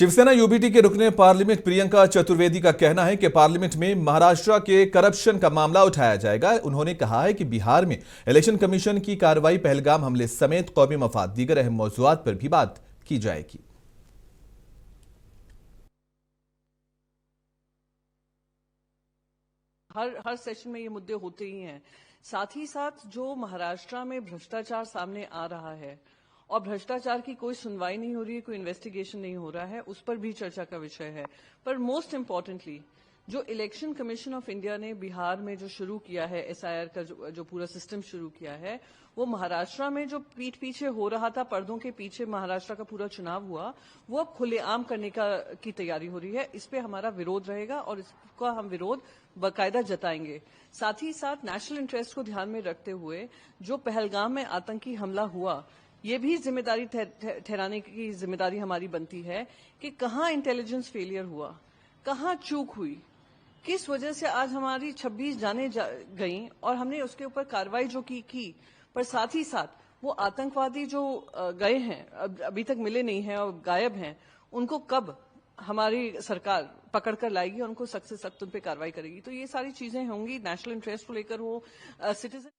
Shiv Sena UBT के रुकने parliament Priyanka Chaturvedi का कहना है कि पार्लियामेंट में महाराष्ट्र के करप्शन का मामला उठाया जाएगा। उन्होंने कहा है कि बिहार में इलेक्शन कमीशन की कार्रवाई, पहलगाम हमले समेत कौमी मफाद, दीगर अहम मौजूआत पर भी बात की जाएगी। हर सेशन में ये मुद्दे होते ही हैं। साथ ही साथ जो महाराष्ट्र में भ्रष्टाचार सामने आ रहा है और भ्रष्टाचार की कोई सुनवाई नहीं हो रही है, कोई इन्वेस्टिगेशन नहीं हो रहा है, उस पर भी चर्चा का विषय है। पर मोस्ट इम्पॉर्टेंटली जो इलेक्शन कमीशन ऑफ इंडिया ने बिहार में जो शुरू किया है, एसआईआर का जो पूरा सिस्टम शुरू किया है, वो महाराष्ट्र में जो पीठ पीछे हो रहा था, पर्दों के पीछे महाराष्ट्र का पूरा चुनाव हुआ, वो अब खुलेआम करने की तैयारी हो रही है। इस पे हमारा विरोध रहेगा और इसका हम विरोध बाकायदा जताएंगे। साथ ही साथ नेशनल इंटरेस्ट को ध्यान में रखते हुए जो पहलगाम में आतंकी हमला हुआ, ये भी जिम्मेदारी ठहराने की जिम्मेदारी हमारी बनती है कि कहां इंटेलिजेंस फेलियर हुआ, कहां चूक हुई, किस वजह से आज हमारी 26 जाने गईं और हमने उसके ऊपर कार्रवाई जो की। पर साथ ही साथ वो आतंकवादी जो गए हैं, अभी तक मिले नहीं हैं और गायब हैं, उनको कब हमारी सरकार पकड़ कर लाएगी और उनको सख्त से सख्त उन पर कार्रवाई करेगी। तो ये सारी चीजें होंगी, नेशनल इंटरेस्ट को लेकर हो, सिटीजन